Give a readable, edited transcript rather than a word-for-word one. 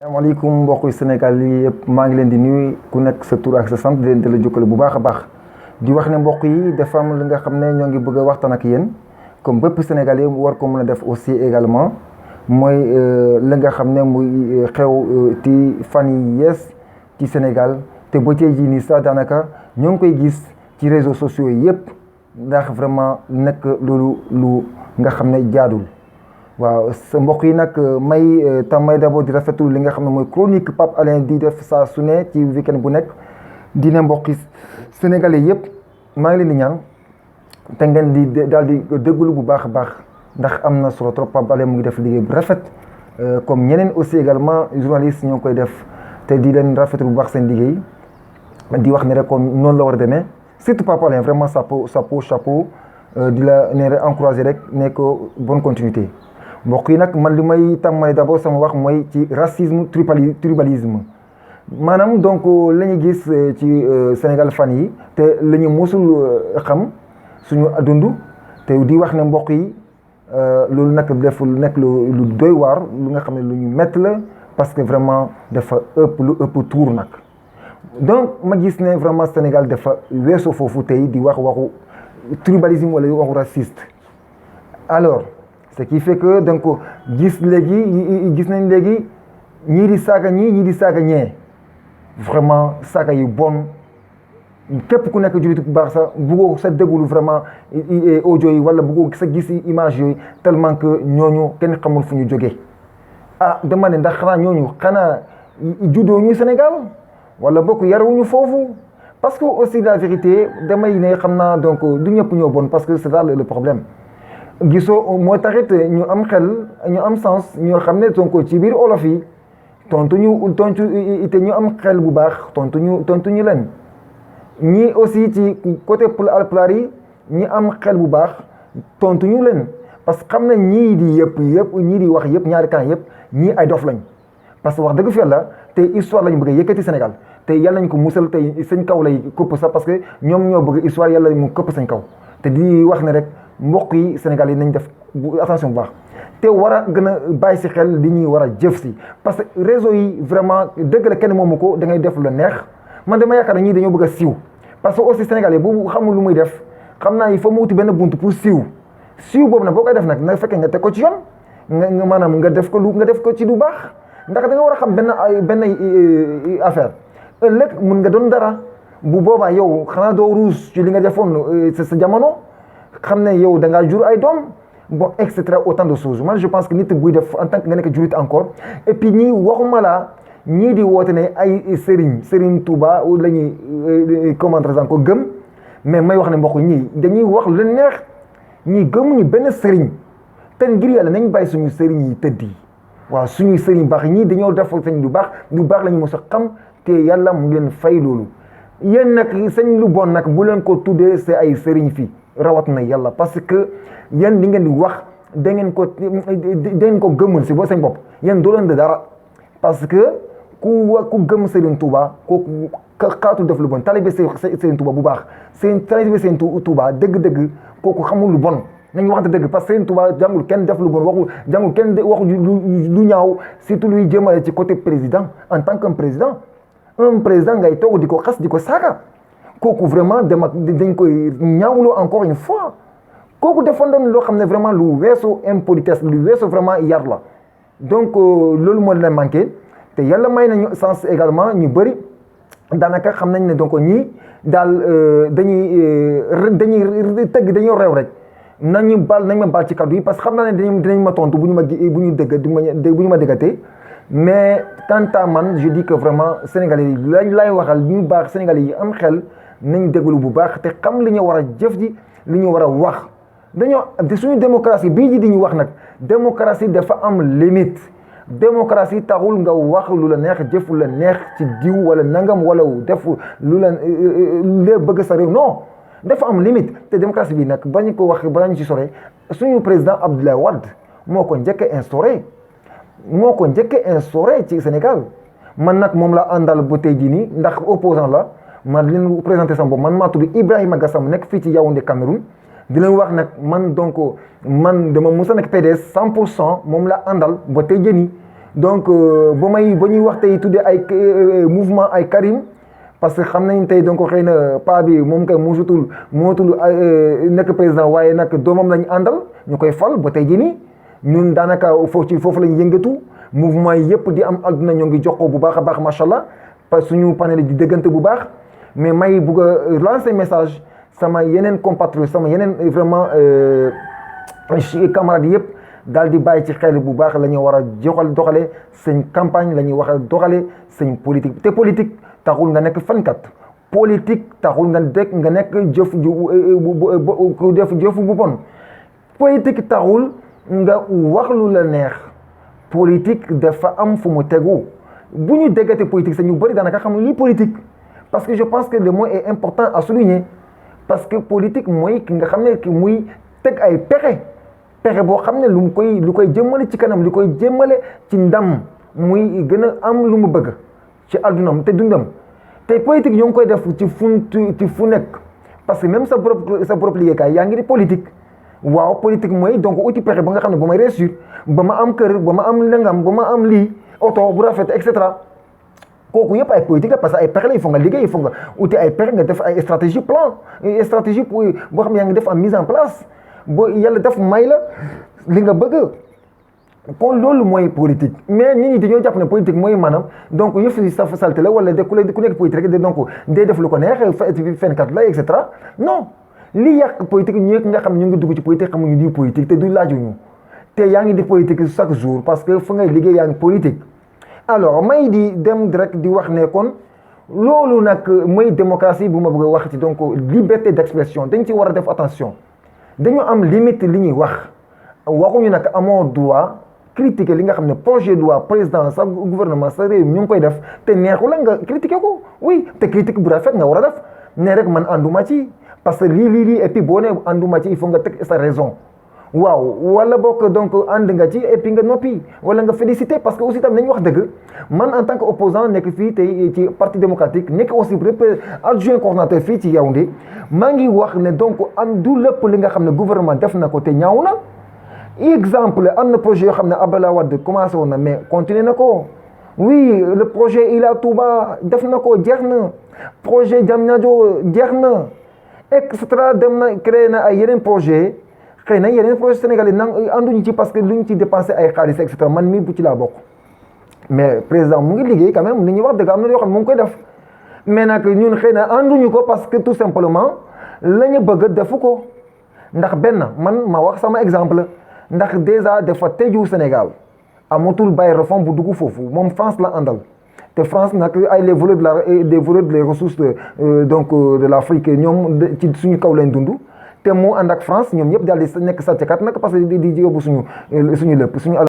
asalaamaaleykum mbokku Sénégal yi yëpp maa ngi leen di nuyu ku nekk sa tur ak sa sant di leen la jokkale bu baax a baax di wax ne mbokk yi dafa am li nga xam ne ñoo ngi bëgg a waxtaan ak yéen comme bépp Sénégalais war ko mën a def aussi également mooy li nga xam ne muy xew ci fan yi yees ci Sénégal te ba tey jii nii sax daanaka ñoo ngi koy gis ci réseaux sociaux yi yëpp ndax vraiment nekk loolu lu nga xam ne jaadul. waaw sa mbokk yi nag may d'abord di rafetlu li nga xam ne mooy chronique Pape Alé di def saa su ne ci weekend bu nekk dina mbokki sénégalais yëpp maa ngi leen di ñaan te ngeen di daal di déglu bu baax a baax ndax am na solo trop. Pape Alé mu ngi def liggéey bu rafet comme ñeneen aussi également journalistes ñoo ngi koy def te di leen rafetlu bu baax seen liggéey di wax ne rek kon noonu la war a demee surtout Pape Alé vraiment chapeau di la ne encouragé rek ne ko bonne continuité. mbokk yi nag man li may tàmmali d'abord sama wax mooy ci racisme tribalisme maanaam donc la ñu gis ci Sénégal fan yi te la ñu mosul xam suñu dund te di wax ne mbokk yi loolu nag def nekk lu doy waar lu nga xam ne lu ñu métti la parce que vraiment dafa lu ëpp tuur nag donc ma gis ne vraiment Sénégal dafa weesoo foofu tey di waxu tribalisme wala waxu raciste. Alors ce qui fait que donc gis nañ léegi ñii di saaga ñii di saaga ñee vraiment saaga yu bon képp ku nekk jullit bu baax sax bëggoo sa déglu vraiment audio yi wala bëggoo sa gis image yooyu tellement que ñooñu kenn xamul fu ñu jógee. dama ne ndax xanaa juddoo ñu Sénégal wala bokk yaruñu foofu parce que aussi la vérité damay ne xam naa donc du ñëpp ñoo bon parce que c'est ça le problème. gisoo moo taxit ñu am xel ñu am sens ñoo xam ne donc ci biir olof yi tontu te ñu am xel bu baax tontu ñu leen ñii aussi ci côté Alpulaar yi ñi am xel bu baax tontu ñu leen parce que xam na ñii di yëpp ñii di wax yëpp ñaari camp yëpp ñii ay dof lañ parce que wax dëgg fi yàlla te histoire lañ bëgg a yëkkati Sénégal te yàlla nañ ko musal tey seen kaw lay këpp sax parce que ñoom ñoo bëgg histoire yàlla mu këpp seen kaw te di wax ne rek mbokk yi Sénégal yi nañ def attention bu baax te war a gën a bàyyi si xel li ñuy war a jëf si parce que réseau yi vraiment dëgg la kenn moomu ko da ngay def lu neex man dama yaakaar ne ñii dañoo bëgg a siiw parce que aussi Sénégal yi bu xamul lu muy def xam naa il faut mu wuti benn buntu pour siiw boobu nag boo koy def nag na fekkee nga teg ko ci yoon nga maanaam nga def ko ci lu baax ndax da nga war a xam benn affaire ëllëg mun nga doon dara bu boobaa yow xanaa doo ruus ci li nga defoon sa jamono. xam ne yow da ngaa jur ay doom bon et cetera autant de choses man je pense que nit buy def en tant que nga nekk jurit encore et puis ñii waxuma la ñii di woote ne ay Serigne Touba la ñuy commenter encore gëm mais may wax ne mbokk ñii dañuy wax lu neex ñii gëmuñu benn Serigne te ngir yàlla nañ bàyyi suñu Serigne yi tëdd yi waaw suñuy Serigne baax ñii dañoo def sañ lu baax la ñu mos a xam te yàlla mu leen fay loolu yéen nag sañ lu bon nag bu leen ko tuddee c'est ay Serigne fii. rawat na yàlla parce que yéen li ngeen di wax da ngeen ko gëmul si boo seen bopp yéen doo leen de dara parce que ku gëm Serigne Touba kooku xaatu def lu bon talibé Serigne Touba bu baax talibé Serigne Touba dëgg-dëgg kooku xamul lu bon nañ waxante dëgg parce que Serigne Touba jàngul kenn def lu bon jàngul kenn waxu lu ñaaw surtout luy jëmale ci côté président en tant qu'un président ngay toog di ko xas di ko saaga kooku vraiment dañ koy ñaawloo encore une fois kooku defoon doon loo xam ne vraiment lu weesu impolitesse lu weesu vraiment yar la donc loolu moo leen manqué te yàlla may nañu sens également ñu bëri daanaka xam nañ ne donc ñii daal dañuy réew rek nañ ma baal ci kaddu yi parce que xam naa ne dinañ ma tontu bu ñu ma déggatee mais quant à man je dis que vraiment sénégalais yi lay waxal ñu baax sénégalais yi am xel nañ déglu bu baax te xam li ñu war a jëf ji li ñu war a wax suñu démocratie bii ji di ñu wax nag démocratie dafa am limite démocratie taxul nga wax lu la neex jëf lu la neex ci diw wala nangam wala def lu la bëgg sa réew non dafa am limite te démocratie bi nag bañ ko wax bala ñu ci sore suñu président Abdoulaye Wade moo ko njëkk a instauré ci Sénégal man nag moom la àndal ba tey jii nii ndax opposant la man leen présenté sama bopp man maa tudd Ibrahima Gassama nekk fii ci Yaoundé Cameroun di leen wax nag man dama musa nekk PDS 100% moom la àndal ba tey jii nii donc ba ñuy wax tey tuddee ay mouvement ay Karim parce que xam nañ tey donc xëy na paa bi moom kay mootul nekk président waaye nag doomam lañ àndal ñu koy fal ba tey jii nii ñun daanaka foofu lañ yëngatu mouvement yi yëpp di am àdduna ñoo ngi jox ko bu baax a baax macha allah parce que suñu panel di déggante bu baax mais may bugg a lancer message sama yeneen compatriotes sama yeneen vraiment camarades yëpp daal di bàyyi ci xel bu baax la ñu war a doxalee seen campagne la ñuy wax a doxalee seen politique te politique taxul nga nekk fenkat politique taxul nga nekk jëf bu bon politique taxul nga wax lu la neex politique dafa am fu mu tegu bu ñu déggate politique sax ñu bëri daanaka xam lii politique parce que je pense que le mot est important à souligner parce que politique mooy ki nga xam ne ki muy teg ay pexe boo xam ne lu koy jëmmale ci kanam lu koy jëmmale ci ndam muy gën a am lu mu bëgg ci àddunam te dundam te politique ñoo ngi koy def ci fu nekk parce que même sa propre liggéeykaay yaa ngi di politique waaw politique mooy donc uti pexe ba nga xam ne ba may réussir ba ma am kër ba ma am nangam ba ma am lii oto bu rafet et cetera kooku yëpp ay politique la parce que ay pexe la il faut nga liggéey il faut nga uti ay pexe nga def ay stratégie plan stratégie boo xam ne yaa ngi def en mise en place boo yàlla def may la li nga bëgg kon loolu mooy politique mais nit ñi dañoo jàpp ne politique mooy maanaam donc yëf si saf salte la wala ku nekk politique rek donc day def lu ko neex fenkat la et cetera non li yàq politique ñu nga xam ne ñu ngi dugg ci politique xamuñu lii politique te du laajuñu te yaa ngi di politique chaque jour parce que fu ngay liggéey yaa ngi politique alors may di dem direct di wax ne kon loolu nag mooy démocratie bu ma bëgg a wax ci donc liberté d'expression dañ ci war a def attention dañu am limite li ñuy waxuñu nag amoo droit critiquer li nga xam ne projet de loi président sa gouvernement sa réew ñu ngi koy def te neexu la nga critiquer ko oui te critique bu rafet nga war a def ne rek man ànduma ci parce que lii et puis boo nee ànduma ci il faut nga teg sa raison waaw wala bokk donc ànd nga ci et puis nga noppi wala nga féliciter parce que aussi tam nañu wax dëgg man en tant que opposant nekk fii tey ci parti démocratique nekk aussi adjoint coordonnateur fii ci Yaoundé maa ngi wax ne donc am du lépp li nga xam ne gouvernement def na ko te ñaaw na exemple am na projet yoo xam ne Abdoulaye Wade commencé woon na mais continuer na ko oui le projet Ila Touba def na ko jeex na projet Diamniadio jeex na et cetera dem na créé na ay yeneen projet xëy na yeneen projet sénégalais ànduñu ci parce que lu ñu ci dépensé ay xaalis et cetera man mii bu ci laa bokk mais président mu ngi liggéey quand même li ñuy wax dëgg am na yoo xam ne mu ngi koy def mais nag ñun xëy na ànduñu ko parce que tout simplement la ñu bëgg defu ko ndax benn man ma wax sama exemple ndax déjà dafa tëju Sénégal amatul bàyyi refond bu dugg foofu moom France la àndal te France nag ay les voleurs des ressources donc de l'Afrique ñoom ci suñu kaw leen dund te moo ànd ak France ñoom ñëpp daal di nekk sàcckat nag parce que di yóbbu suñu lépp suñu